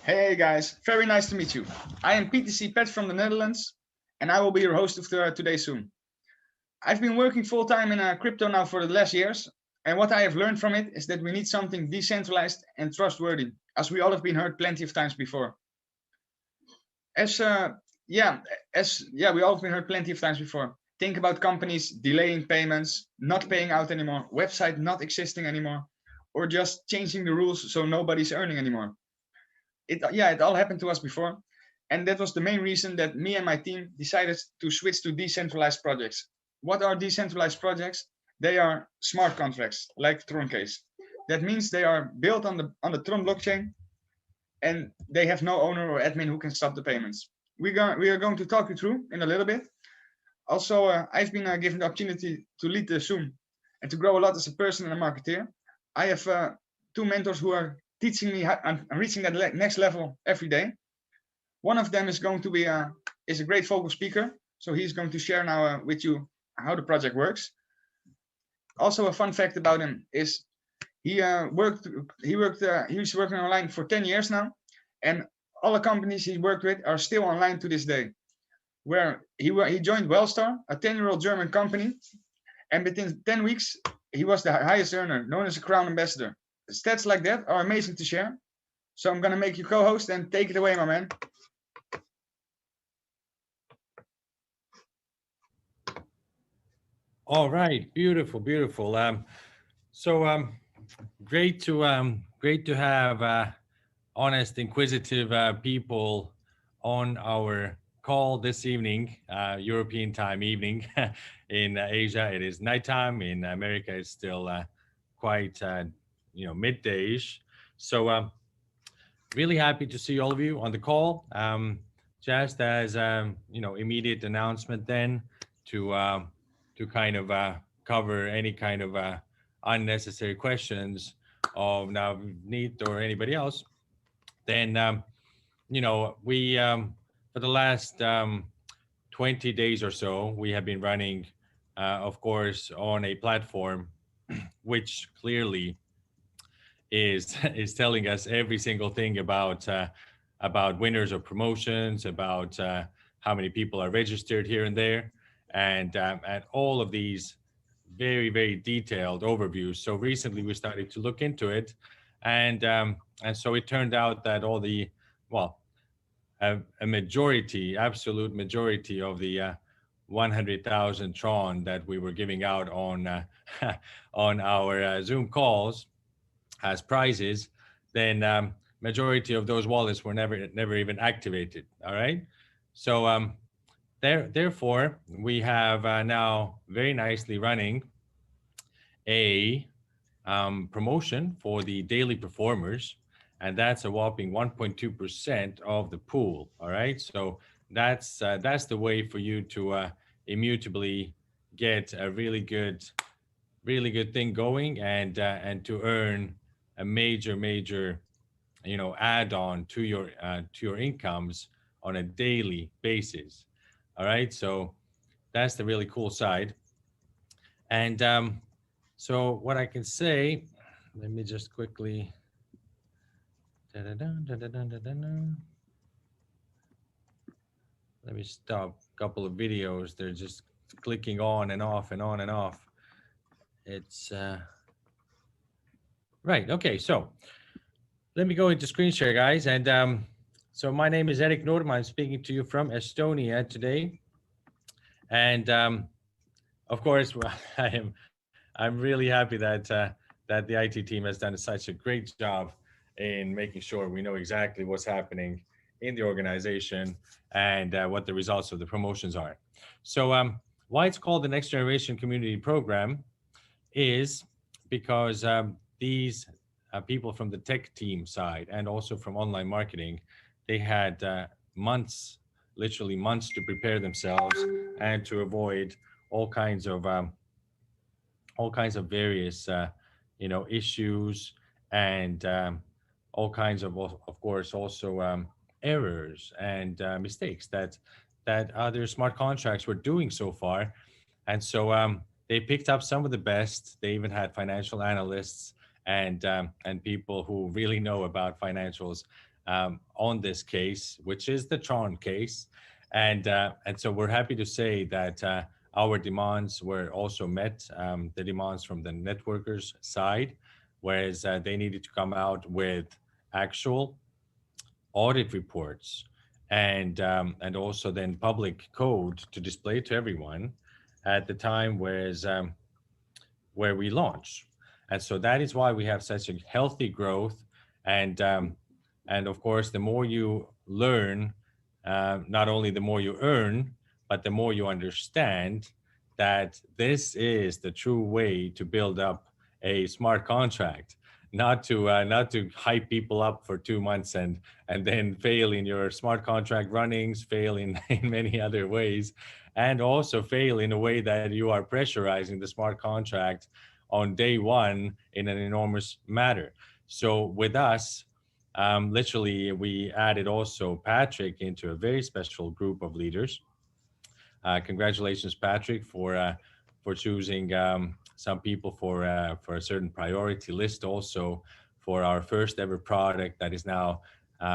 Hey guys, very nice to meet you. I am PTC Pet from the Netherlands, and I will be your host of today's Zoom. I've been working full time in crypto now for the last years, and what I have learned from it is that we need something decentralized and trustworthy, as we all have been heard plenty of times before. As yeah, we all have been heard plenty of times before. Think about companies delaying payments, not paying out anymore, website not existing anymore, or just changing the rules so nobody's earning anymore. It all happened to us before, and that was the main reason that me and my team decided to switch to decentralized projects. What are decentralized projects? They are smart contracts like Troncase. That means they are built on the Tron blockchain, and they have no owner or admin who can stop the payments. We are going to talk you through in a little bit. Also, I've been given the opportunity to lead the Zoom and to grow a lot as a person and a marketeer. I have two mentors who are teaching me how I'm reaching that next level every day. One of them is going to be is a great vocal speaker, so he's going to share now with you how the project works. Also, a fun fact about him is he he's working online for 10 years now, and all the companies he worked with are still online to this day. Where he joined Wellstar, a 10-year-old German company, and within 10 weeks he was the highest earner, known as a crown ambassador. Stats like that are amazing to share. So I'm gonna make you co-host and take it away, my man. All right, beautiful, beautiful. Great to have honest, inquisitive people on our call this evening, European time evening. In Asia, it is nighttime. In America, it's still quite middayish. So really happy to see all of you on the call. Just as immediate announcement then to kind of cover any kind of unnecessary questions of now Neat or anybody else, then we for the last 20 days or so we have been running, of course, on a platform which clearly is is telling us every single thing about winners of promotions, about how many people are registered here and there, and all of these very detailed overviews. So recently we started to look into it, and so it turned out that all the well a majority, absolute majority of the 100,000 Tron that we were giving out on on our Zoom calls as prizes, then majority of those wallets were never even activated. All right, so therefore we have now very nicely running a promotion for the daily performers, and that's a whopping 1.2% of the pool. All right, so that's the way for you to immutably get a really good thing going, and to earn a major add-on to your incomes on a daily basis. All right, so that's the really cool side. And so what I can say, let me just quickly let me stop a couple of videos. They're just clicking on and off and on and off. It's right. Okay, so let me go into screen share, guys. And so my name is Eric Nordman. I'm speaking to you from Estonia today. And of course, I'm really happy that that the IT team has done such a great job in making sure we know exactly what's happening in the organization and what the results of the promotions are. So why it's called the Next Generation Community Program is because these people from the tech team side and also from online marketing, they had months, literally months, to prepare themselves and to avoid all kinds of various issues, and all kinds of course also errors and mistakes that other smart contracts were doing so far. And so they picked up some of the best. They even had financial analysts and people who really know about financials on this case, which is the Tron case. And so we're happy to say that our demands were also met, the demands from the networkers side, whereas they needed to come out with actual audit reports and also then public code to display to everyone at the time where we launch. And so that is why we have such a healthy growth. And of course, the more you learn, not only the more you earn, but the more you understand that this is the true way to build up a smart contract, not to hype people up for 2 months and then fail in your smart contract runnings, fail in many other ways, and also fail in a way that you are pressurizing the smart contract on day one in an enormous matter. So with us, literally, we added also Patrick into a very special group of leaders. Congratulations, Patrick, for choosing some people for a certain priority list. Also, for our first ever product that is now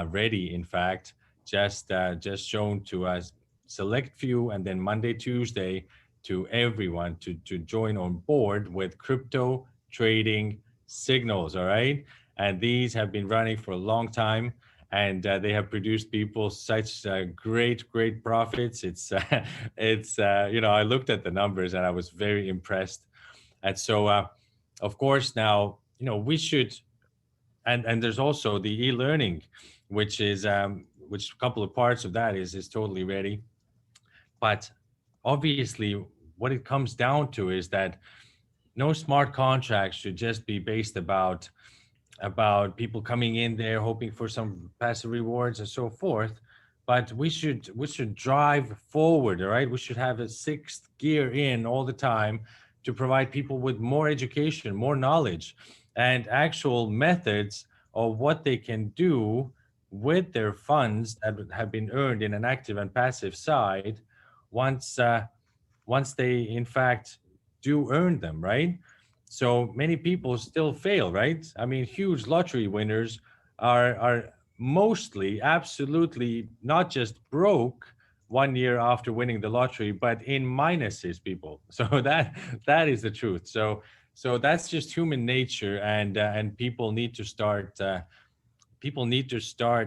ready. In fact, just shown to us select few, and then Monday, Tuesday to everyone to join on board with crypto trading signals. All right, and these have been running for a long time, and they have produced people such great profits. It's I looked at the numbers and I was very impressed. And so of course now we should, and there's also the e-learning, which a couple of parts of that is totally ready. But obviously what it comes down to is that no smart contract should just be based about people coming in there hoping for some passive rewards and so forth. But we should drive forward. All right, we should have a sixth gear in all the time to provide people with more education, more knowledge, and actual methods of what they can do with their funds that have been earned in an active and passive side once they in fact do earn them, right? So many people still fail, right? I mean, huge lottery winners are mostly absolutely not just broke 1 year after winning the lottery, but in minuses, people. So that is the truth. So that's just human nature, and people need to start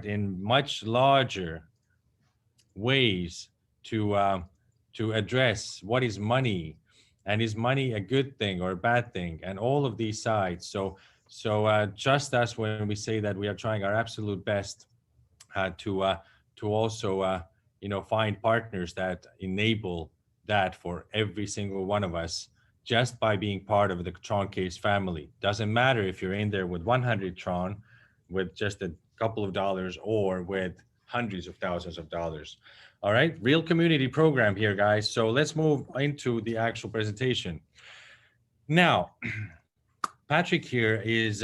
in much larger ways to address what is money, and is money a good thing or a bad thing, and all of these sides. So just as when we say that we are trying our absolute best to also find partners that enable that for every single one of us, just by being part of the Troncase family. Doesn't matter if you're in there with 100 Tron, with just a couple of dollars, or with hundreds of thousands of dollars. All right, real community program here, guys. So let's move into the actual presentation. Now, Patrick here is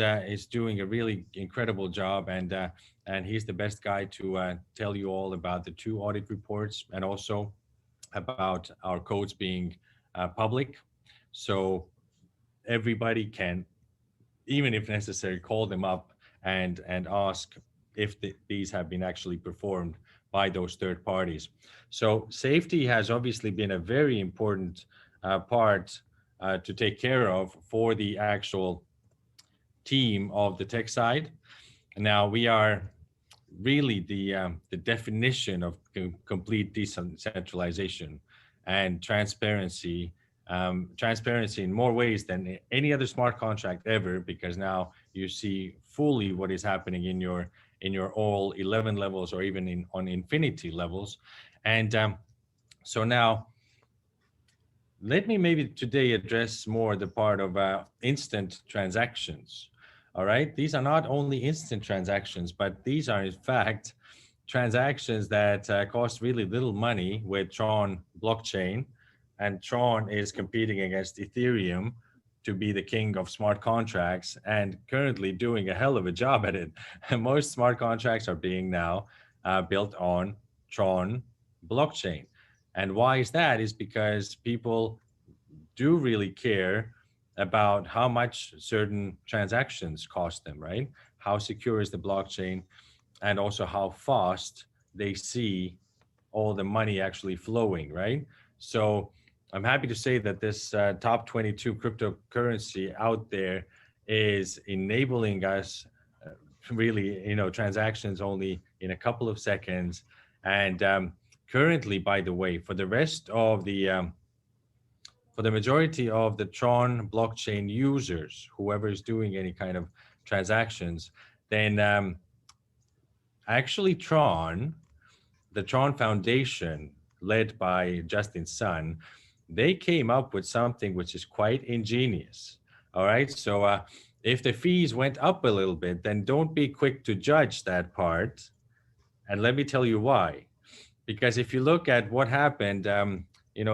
doing a really incredible job, and he's the best guy to tell you all about the two audit reports, and also about our codes being public, so everybody can, even if necessary, call them up and ask if these have been actually performed by those third parties. So safety has obviously been a very important part to take care of for the actual team of the tech side. Now we are really the definition of complete decentralization and transparency. Transparency in more ways than any other smart contract ever, because now you see fully what is happening in your all 11 levels, or even on infinity levels. And so now let me maybe today address more the part of instant transactions. All right, these are not only instant transactions, but these are in fact transactions that cost really little money with Tron blockchain. And Tron is competing against Ethereum to be the king of smart contracts, and currently doing a hell of a job at it. Most smart contracts are being now built on Tron blockchain. And why is that? Is because people do really care about how much certain transactions cost them, right? How secure is the blockchain? and also how fast they see all the money actually flowing, right? So I'm happy to say that this top 22 cryptocurrency out there is enabling us really, transactions only in a couple of seconds. And currently, by the way, for the majority of the Tron blockchain users, whoever is doing any kind of transactions, then actually the Tron Foundation, led by Justin Sun, they came up with something which is quite ingenious. All right. So if the fees went up a little bit, then don't be quick to judge that part. And let me tell you why. Because if you look at what happened,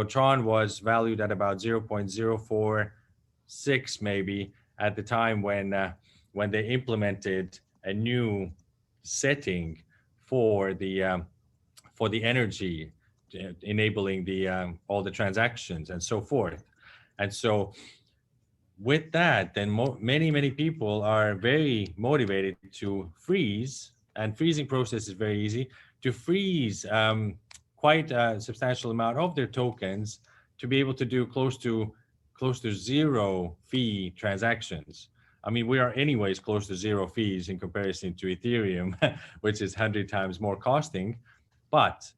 Tron was valued at about 0.046 maybe at the time when they implemented a new setting for the energy, enabling the all the transactions and so forth. And so with that, then many people are very motivated to freeze, and freezing process is very easy to freeze quite a substantial amount of their tokens to be able to do close to zero fee transactions. I mean, we are anyways close to zero fees in comparison to Ethereum, which is 100 times more costing. But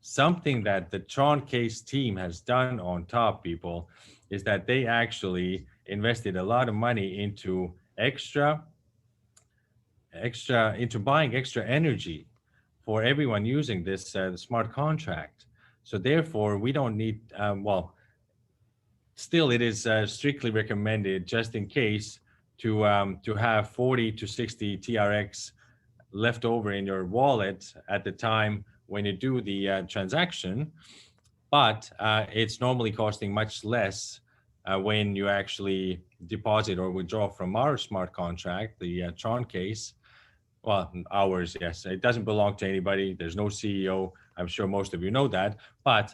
something that the Troncase team has done on top, people, is that they actually invested a lot of money into into buying extra energy for everyone using this smart contract. So therefore, we don't need. Still, it is strictly recommended, just in case, to have 40 to 60 TRX left over in your wallet at the time when you do the transaction, but it's normally costing much less when you actually deposit or withdraw from our smart contract, the Troncase. Well, ours, yes. It doesn't belong to anybody. There's no CEO. I'm sure most of you know that. But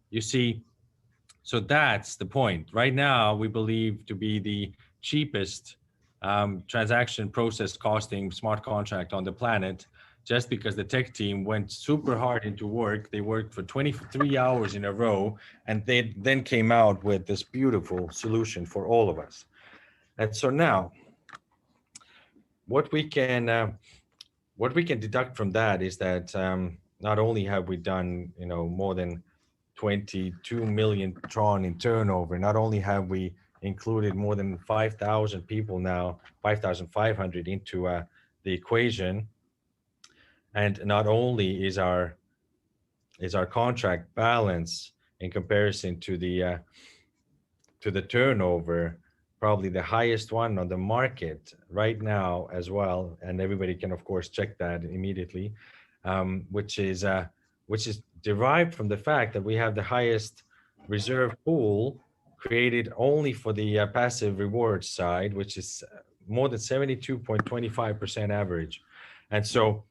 you see, so that's the point. Right now, we believe to be the cheapest transaction process costing smart contract on the planet, just because the tech team went super hard into work. They worked for 23 hours in a row, and they then came out with this beautiful solution for all of us. And so now, what we can deduct from that is that not only have we done more than 22 million Tron in turnover, not only have we included more than 5,000 people now, 5,500 into the equation, and not only is our contract balance in comparison to the turnover probably the highest one on the market right now as well, and everybody can of course check that immediately, which is derived from the fact that we have the highest reserve pool created only for the passive rewards side, which is more than 72.25% average. And so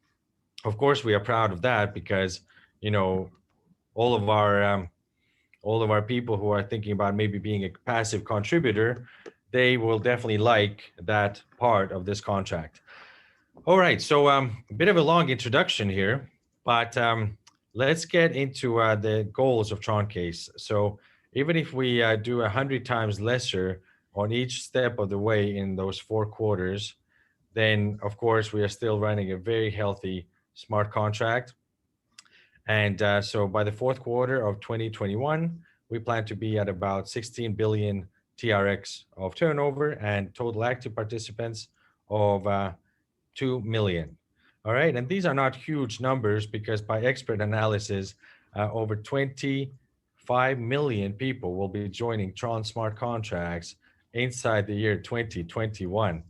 of course we are proud of that, because you know all of our all of our people who are thinking about maybe being a passive contributor, they will definitely like that part of this contract. All right, so a bit of a long introduction here, but let's get into the goals of Troncase. So even if we do 100 times lesser on each step of the way in those 4 quarters, then of course we are still running a very healthy smart contract. And so by the fourth quarter of 2021, we plan to be at about 16 billion TRX of turnover and total active participants of 2 million. All right. And these are not huge numbers, because by expert analysis, over 25 million people will be joining Tron smart contracts inside the year 2021.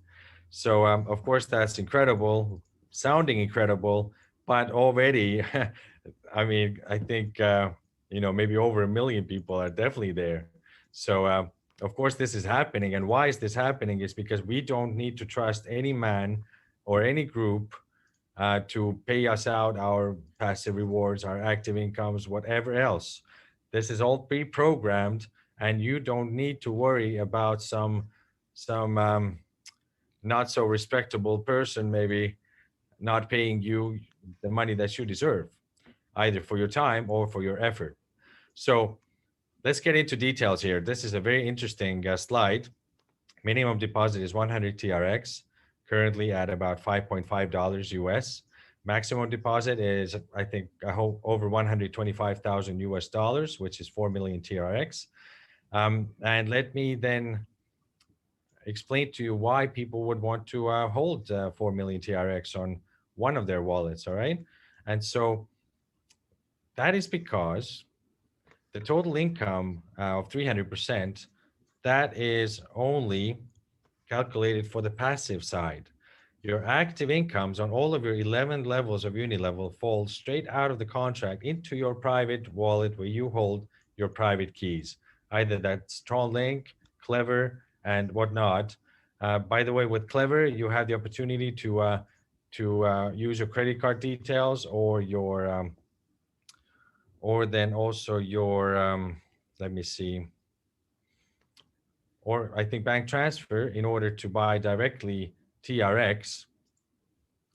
So, of course, that's incredible, sounding incredible, but already, I mean, I think, maybe over 1 million people are definitely there. So, of course, this is happening. And why is this happening? Is because we don't need to trust any man or any group to pay us out our passive rewards, our active incomes, whatever else. This is all pre-programmed, and you don't need to worry about some not so respectable person maybe not paying you the money that you deserve, either for your time or for your effort. So let's get into details here. This is a very interesting slide. Minimum deposit is 100 TRX, currently at about $5.5 US. Maximum deposit is, I think, over 125,000 US dollars, which is 4 million TRX. And let me then explain to you why people would want to hold 4 million TRX on one of their wallets, all right? And so that is because the total income of 300%, that is only calculated for the passive side. Your active incomes on all of your 11 levels of Unilevel fall straight out of the contract into your private wallet where you hold your private keys. Either that's Tron Link, Clever, and whatnot. By the way, with Clever, you have the opportunity to use your credit card details or then also your let me see, or I think bank transfer in order to buy directly TRX.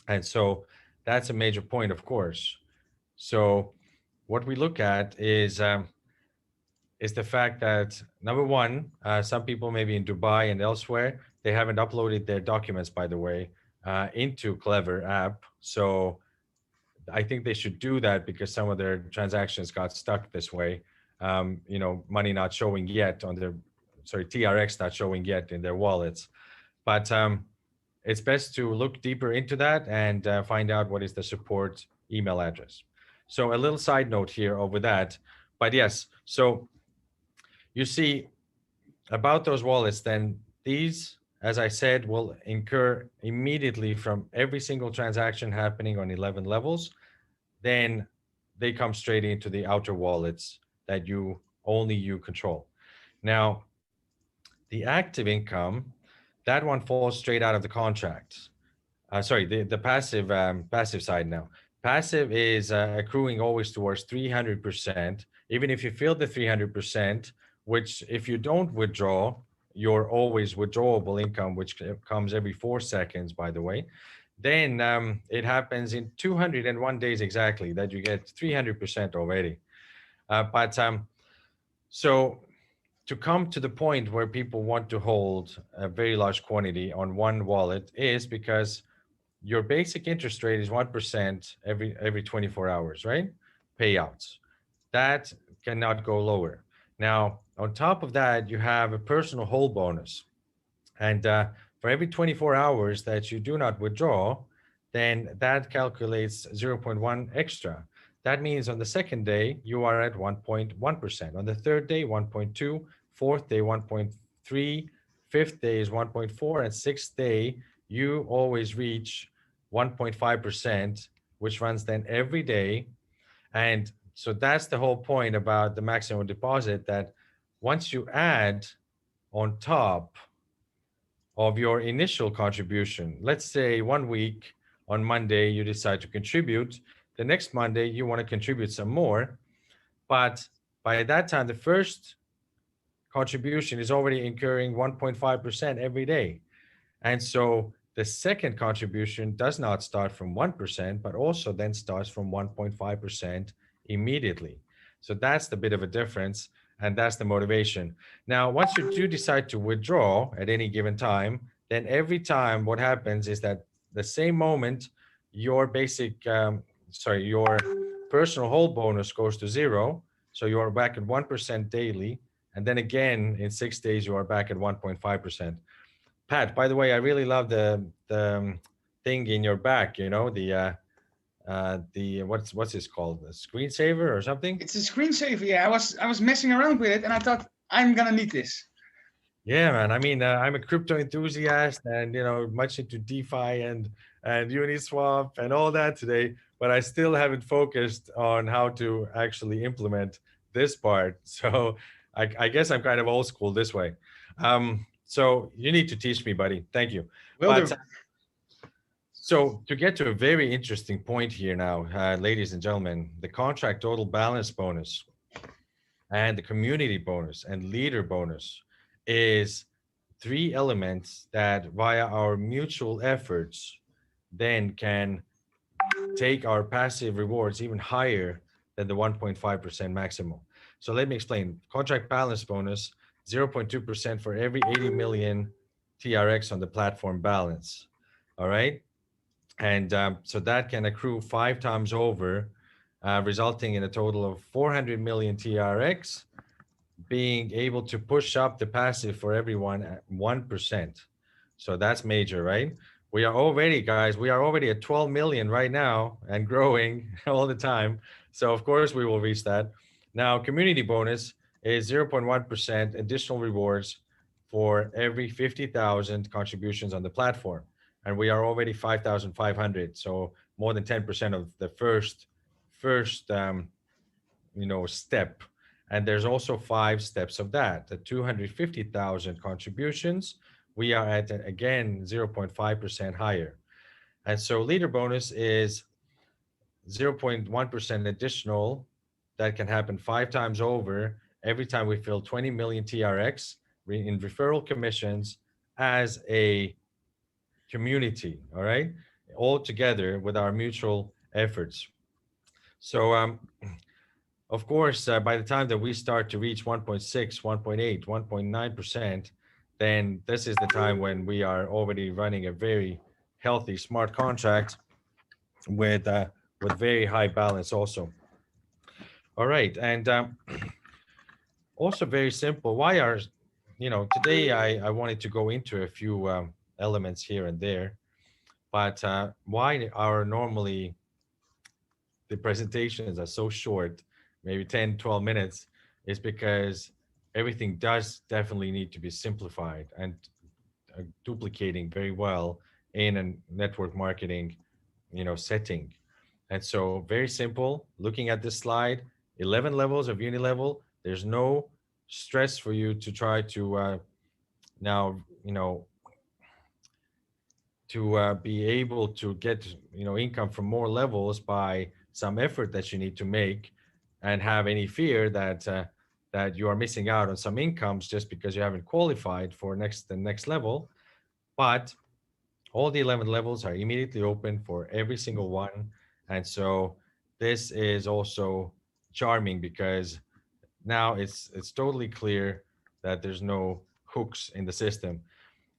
And so that's a major point, of course. So what we look at is the fact that number one, some people maybe in Dubai and elsewhere, they haven't uploaded their documents, by the way, into Clever app. So I think they should do that because some of their transactions got stuck this way. Money not showing yet on their, TRX not showing yet in their wallets. But it's best to look deeper into that and find out what is the support email address. So a little side note here over that. But yes, so you see about those wallets, then these, as I said, will incur immediately from every single transaction happening on 11 levels. Then they come straight into the outer wallets that only you control. Now, the active income, that one falls straight out of the contract. The passive side now. Passive is accruing always towards 300%. Even if you fill the 300%, which if you don't withdraw your always withdrawable income, which comes every 4 seconds, by the way, then it happens in 201 days exactly that you get 300% already. So to come to the point where people want to hold a very large quantity on one wallet is because your basic interest rate is 1% every 24 hours, right? Payouts. That cannot go lower. Now, on top of that, you have a personal hold bonus. And for every 24 hours that you do not withdraw, then that calculates 0.1 extra. That means on the second day, you are at 1.1%. On the third day, 1.2, fourth day, 1.3, fifth day is 1.4, and sixth day, you always reach 1.5%, which runs then every day. And so that's the whole point about the maximum deposit, that once you add on top of your initial contribution, let's say 1 week on Monday, you decide to contribute. The next Monday, you want to contribute some more. But by that time, the first contribution is already incurring 1.5% every day. And so the second contribution does not start from 1%, but also then starts from 1.5% immediately. So that's the bit of a difference, and that's the motivation. Now, once you do decide to withdraw at any given time, then every time what happens is that the same moment your your personal hold bonus goes to zero. So you are back at 1% daily. And then again, in 6 days, you are back at 1.5%. Pat, by the way, I really love the thing in your back, the what's this called? A screensaver or something? It's a screensaver. Yeah, I was messing around with it, and I thought I'm gonna need this. Yeah, man. I mean, I'm a crypto enthusiast, and much into DeFi and Uniswap and all that today. But I still haven't focused on how to actually implement this part. So I guess I'm kind of old school this way. So you need to teach me, buddy. Thank you. Will do. So to get to a very interesting point here now, ladies and gentlemen, the contract total balance bonus and the community bonus and leader bonus is 3 elements that via our mutual efforts then can take our passive rewards even higher than the 1.5% maximum. So let me explain. Contract balance bonus, 0.2% for every 80 million TRX on the platform balance. All right. And so that can accrue 5 times over, resulting in a total of 400 million TRX, being able to push up the passive for everyone at 1%. So that's major, right? We are already, guys, we are already at 12 million right now and growing all the time. So of course we will reach that. Now, community bonus is 0.1% additional rewards for every 50,000 contributions on the platform. And we are already 5,500. So more than 10% of the first step. And there's also 5 steps of that. The 250,000 contributions, we are at, again, 0.5% higher. And so leader bonus is 0.1% additional that can happen 5 times over every time we fill 20 million TRX in referral commissions as a community, all right? All together with our mutual efforts. So of course, by the time that we start to reach 1.6, 1.8, 1.9%, then this is the time when we are already running a very healthy smart contract with very high balance also. All right, and also very simple. Why are, today I wanted to go into a few elements here and there, but why are normally the presentations are so short, maybe 10, 12 minutes, is because everything does definitely need to be simplified and duplicating very well in a network marketing, setting. And so very simple, looking at this slide, 11 levels of unilevel. There's no stress for you to try to now, to be able to get, income from more levels by some effort that you need to make, and have any fear that that you are missing out on some incomes just because you haven't qualified for the next level. But all the 11 levels are immediately open for every single one. And so this is also charming because now it's totally clear that there's no hooks in the system.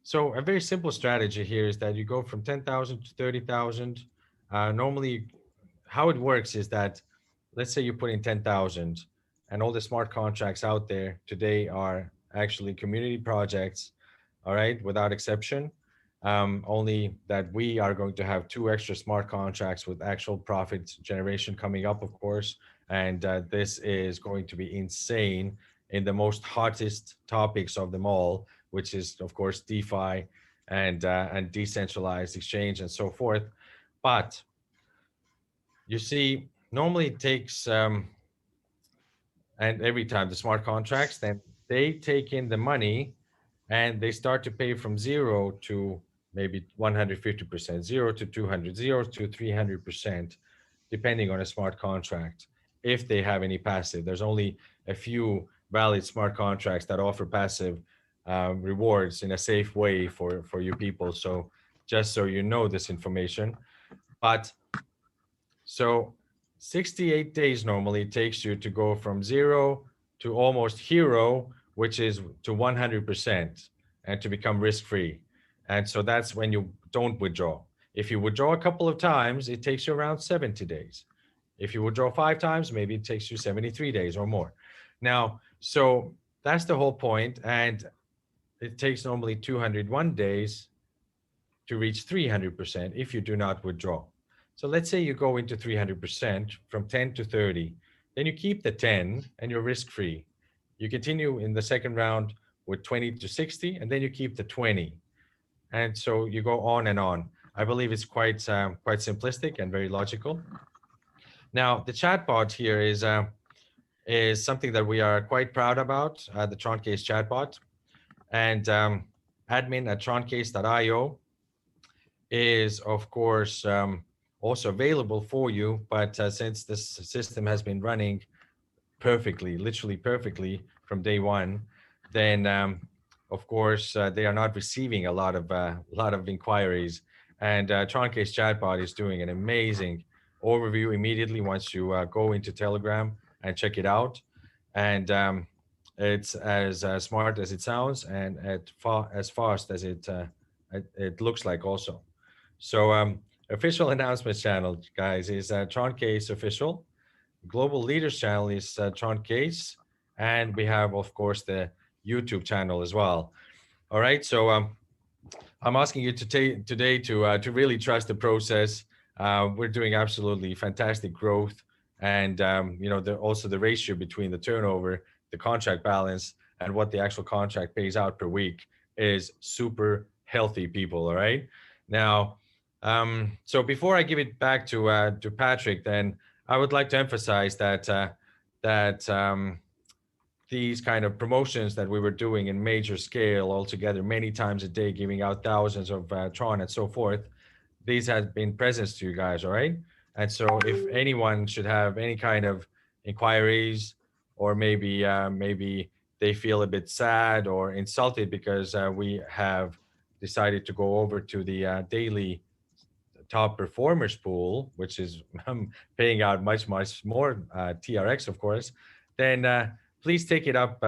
So a very simple strategy here is that you go from 10,000 to 30,000. Normally, how it works is that, let's say you put in 10,000, and all the smart contracts out there today are actually community projects, all right, without exception. Only that we are going to have 2 extra smart contracts with actual profit generation coming up, of course. And this is going to be insane in the most hottest topics of them all, which is, of course, DeFi and decentralized exchange and so forth. But you see, normally it takes, and every time the smart contracts, then they take in the money and they start to pay from 0 to maybe 150%, 0 to 200, 0 to 300%, depending on a smart contract. If they have any passive, there's only a few valid smart contracts that offer passive rewards in a safe way for you people. So just so you know this information. But so 68 days normally it takes you to go from 0 to almost hero, which is to 100%, and to become risk-free. And so that's when you don't withdraw. If you withdraw a couple of times, it takes you around 70 days. If you withdraw 5 times, maybe it takes you 73 days or more. Now, so that's the whole point. And it takes normally 201 days to reach 300% if you do not withdraw. So let's say you go into 300% from 10 to 30, then you keep the 10 and you're risk-free. You continue in the second round with 20 to 60, and then you keep the 20. And so you go on and on. I believe it's quite simplistic and very logical. Now, the chatbot here is something that we are quite proud about, the Troncase chatbot. And admin at troncase.io is, of course, also available for you. But since this system has been running perfectly, literally perfectly from day one, then of course they are not receiving a lot of inquiries. And Troncase chatbot is doing an amazing overview immediately once you go into Telegram and check it out. And it's as smart as it sounds, and as fast as it looks like also. So official announcements channel, guys, is Troncase official. Global leaders channel is Troncase, and we have, of course, the YouTube channel as well. All right, so I'm asking you today to really trust the process. We're doing absolutely fantastic growth, and also the ratio between the turnover, the contract balance, and what the actual contract pays out per week is super healthy, people. All right. Now, so before I give it back to Patrick, then I would like to emphasize that these kind of promotions that we were doing in major scale altogether many times a day, giving out thousands of Tron and so forth, these have been presents to you guys, all right? And so if anyone should have any kind of inquiries, or maybe they feel a bit sad or insulted because we have decided to go over to the daily top performers pool, which is paying out much more TRX, of course, then please take it up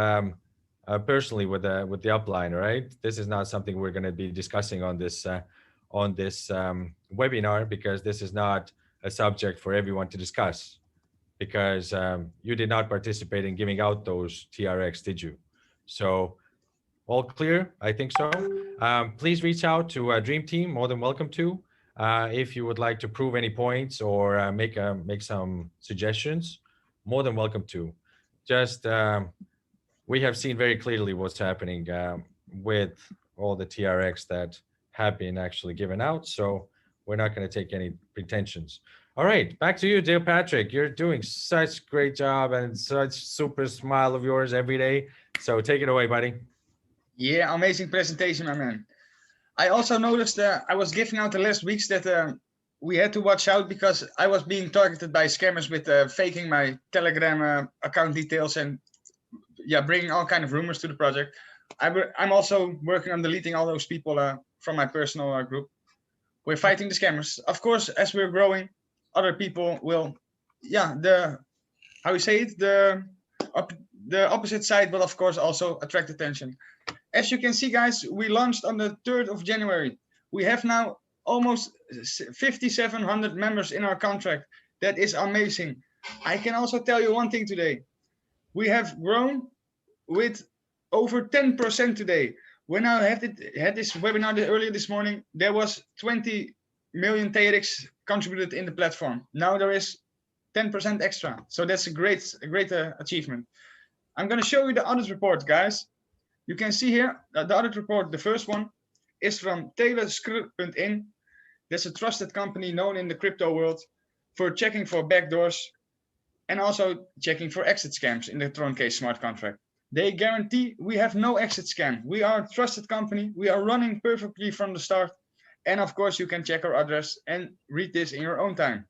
personally with the upline. All right, this is not something we're going to be discussing on this webinar, because this is not a subject for everyone to discuss, because you did not participate in giving out those TRX, did you? So all clear? I think so. Please reach out to Dream Team. More than welcome to. If you would like to prove any points or make some suggestions, more than welcome to. Just we have seen very clearly what's happening with all the TRX that have been actually given out. So we're not going to take any pretensions. All right, back to you, dear Patrick. You're doing such great job and such super smile of yours every day. So take it away, buddy. Yeah, amazing presentation, my man. I also noticed I was giving out the last weeks that we had to watch out because I was being targeted by scammers with faking my Telegram account details and bringing all kind of rumors to the project. I'm also working on deleting all those people from my personal group. We're fighting the scammers. Of course, as we're growing, other people will, the opposite side will of course also attract attention. As you can see, guys, we launched on the 3rd of January. We have now almost 5,700 members in our contract. That is amazing. I can also tell you one thing today. We have grown with over 10% today. When I had this webinar earlier this morning, there was 20 million TRX contributed in the platform. Now there is 10% extra. So that's a great achievement. I'm going to show you the audit report, guys. You can see here the audit report. The first one is from Taylor.in. That's a trusted company known in the crypto world for checking for backdoors and also checking for exit scams in the Troncase smart contract. They guarantee we have no exit scam. We are a trusted company. We are running perfectly from the start. And of course, you can check our address and read this in your own time.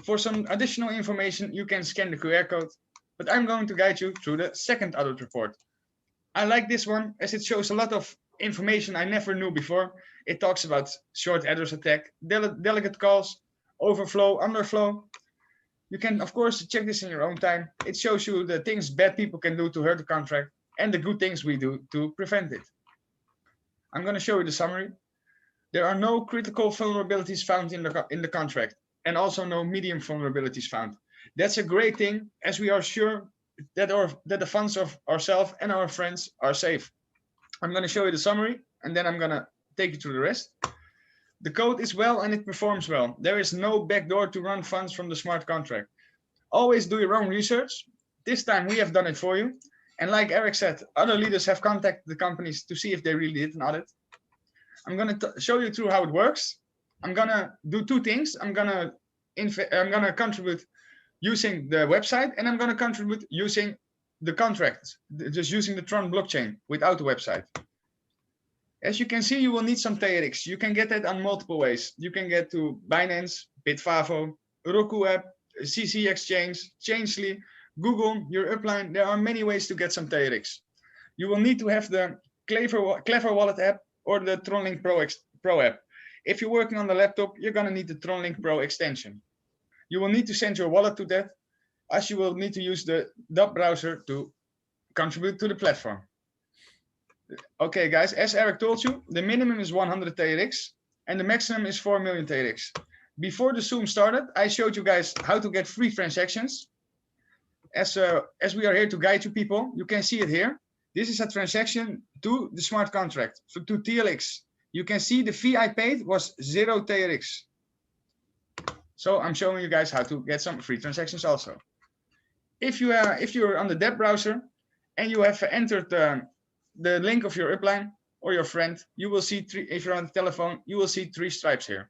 For some additional information, you can scan the QR code, but I'm going to guide you through the second audit report. I like this one as it shows a lot of information I never knew before. It talks about short address attack, delegate calls, overflow, underflow. You can, of course, check this in your own time. It shows you the things bad people can do to hurt the contract and the good things we do to prevent it. I'm going to show you the summary. There are no critical vulnerabilities found in the contract, and also no medium vulnerabilities found. That's a great thing, as we are sure that the funds of ourselves and our friends are safe. I'm going to show you the summary, and then I'm going to take you through the rest. The code is well and it performs well. There is no backdoor to run funds from the smart contract. Always do your own research. This time we have done it for you. And like Eric said, other leaders have contacted the companies to see if they really did an audit. I'm going to show you through how it works. I'm going to do two things. I'm going to contribute using the website, and I'm going to contribute using the contract, just using the Tron blockchain without the website. As you can see, you will need some TRX. You can get that on multiple ways. You can get to Binance, Bitfavo, Roku app, CC Exchange, Changely, Google, your upline. There are many ways to get some TRX. You will need to have the Clever Wallet app or the TronLink Pro app. If you're working on the laptop, you're going to need the TronLink Pro extension. You will need to send your wallet to that, as you will need to use the dub browser to contribute to the platform. Okay, guys, as Eric told you, the minimum is 100 TRX and the maximum is 4 million TRX. Before the Zoom started, I showed you guys how to get free transactions. As we are here to guide you people, you can see it here. This is a transaction to the smart contract, so to TLX. You can see the fee I paid was 0 TRX. So I'm showing you guys how to get some free transactions also. If you're on the deb browser and you have entered the link of your upline or your friend, you will see if you're on the telephone, you will see 3 stripes here.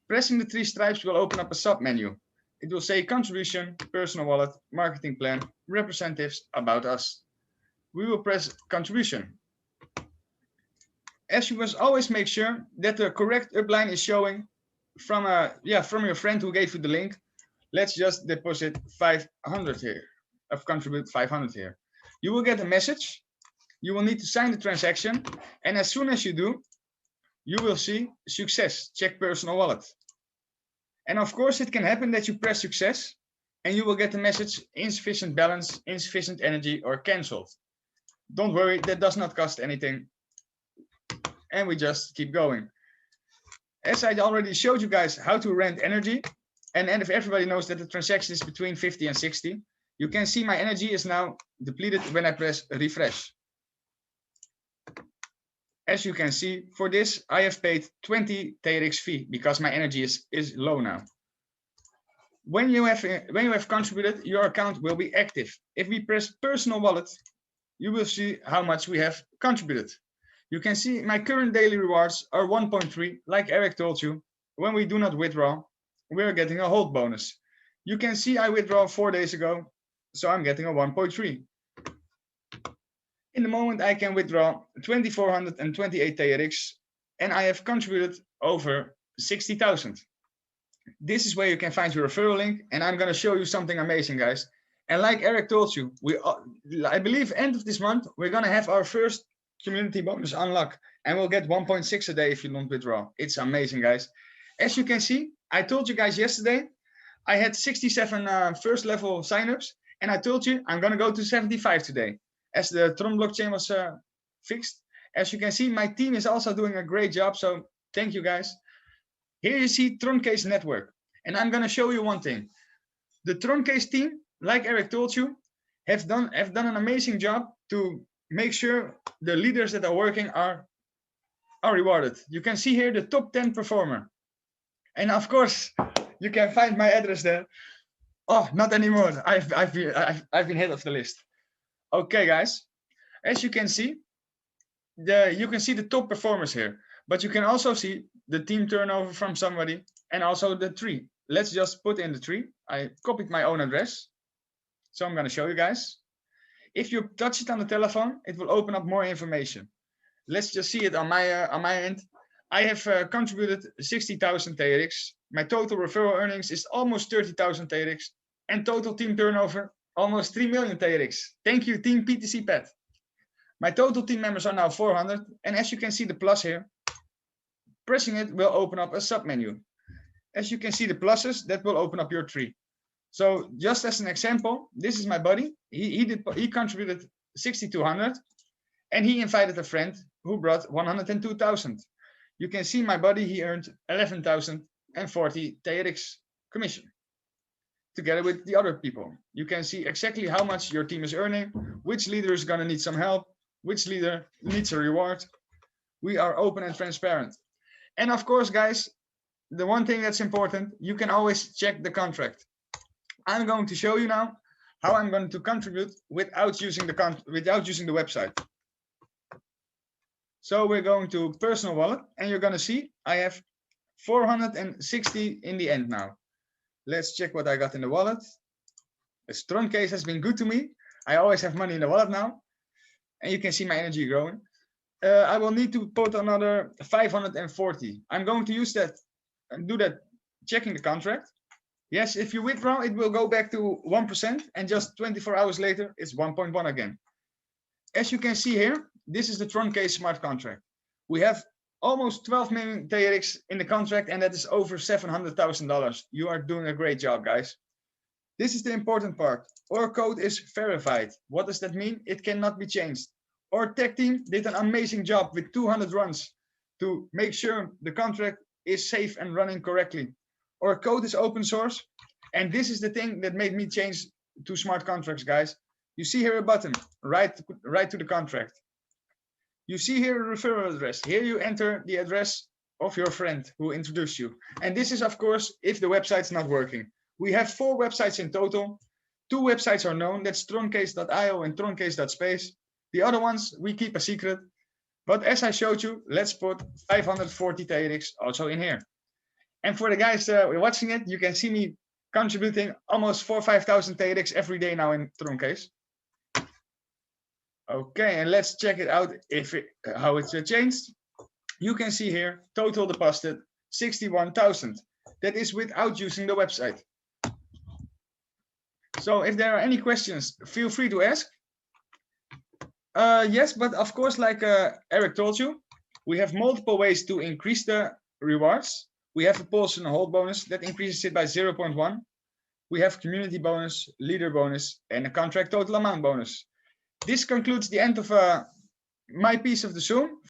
Pressing the 3 stripes will open up a sub menu. It will say contribution, personal wallet, marketing plan, representatives, about us. We will press contribution. As you must always make sure that the correct upline is showing from your friend who gave you the link. Let's just deposit 500 here, contribute 500 here. You will get a message. You will need to sign the transaction, and as soon as you do, you will see success, check personal wallet. And of course, it can happen that you press success and you will get the message insufficient balance, insufficient energy, or cancelled. Don't worry, that does not cost anything. And we just keep going. As I already showed you guys how to rent energy, and if everybody knows that the transaction is between 50 and 60, you can see my energy is now depleted when I press refresh. As you can see, for this, I have paid 20 TRX fee because my energy is low now. When you have contributed, your account will be active. If we press personal wallet, you will see how much we have contributed. You can see my current daily rewards are 1.3, like Eric told you. When we do not withdraw, we're getting a hold bonus. You can see I withdrew 4 days ago, so I'm getting a 1.3. In the moment, I can withdraw 2,428 TRX, and I have contributed over 60,000. This is where you can find your referral link, and I'm going to show you something amazing, guys. And like Eric told you, I believe end of this month, we're going to have our first community bonus unlock, and we'll get 1.6 a day if you don't withdraw. It's amazing, guys. As you can see, I told you guys yesterday, I had 67 first level signups, and I told you I'm going to go to 75 today. As the Tron blockchain was fixed. As you can see, my team is also doing a great job, so thank you guys. Here you see Troncase network, and I'm going to show you one thing. The Troncase team, like Eric told you, have done an amazing job to make sure the leaders that are working are rewarded. You can see here the top 10 performer, and of course you can find my address there. Oh, not anymore. I've been head of the list. Okay, guys, as you can see, you can see the top performers here, but you can also see the team turnover from somebody and also the tree. Let's just put in the tree. I copied my own address, so I'm going to show you guys. If you touch it on the telephone, it will open up more information. Let's just see it on my end. I have contributed 60,000 TRX. My total referral earnings is almost 30,000 TRX, and total team turnover almost 3 million TRX. Thank you, Team PTC Pet. My total team members are now 400, and as you can see the plus here, pressing it will open up a submenu. As you can see the pluses, that will open up your tree. So just as an example, this is my buddy. He contributed 6,200, and he invited a friend who brought 102,000. You can see my buddy, he earned 11,040 TRX commission. Together with the other people, you can see exactly how much your team is earning, which leader is going to need some help, which leader needs a reward. We are open and transparent. And of course, guys, the one thing that's important, you can always check the contract. I'm going to show you now how I'm going to contribute without using the website. So we're going to personal wallet, and you're going to see I have 460 in the end now. Let's check what I got in the wallet. This Troncase has been good to me. I always have money in the wallet now. And you can see my energy growing. I will need to put another 540. I'm going to use that and do that checking the contract. Yes, if you withdraw, it will go back to 1%. And just 24 hours later, it's 1.1 again. As you can see here, this is the Troncase smart contract. We have almost 12 million TRX in the contract, and that is over $700,000. You are doing a great job, guys. This is the important part. Our code is verified. What does that mean? It cannot be changed. Our tech team did an amazing job with 200 runs to make sure the contract is safe and running correctly. Our code is open source, and this is the thing that made me change to smart contracts, guys. You see here a button, right to the contract. You see here a referral address. Here you enter the address of your friend who introduced you. And this is, of course, if the website's not working. We have 4 websites in total. 2 websites are known. That's troncase.io and troncase.space. The other ones we keep a secret. But as I showed you, let's put 540 TRX also in here. And for the guys watching it, you can see me contributing almost 4,000 or 5,000 TRX every day now in Troncase. Okay, and let's check it out how it's changed. You can see here, total deposited 61,000. That is without using the website. So if there are any questions, feel free to ask. Yes, but of course, like Eric told you, we have multiple ways to increase the rewards. We have a pulse and a hold bonus that increases it by 0.1. We have community bonus, leader bonus, and a contract total amount bonus. This concludes the end of my piece of the Zoom.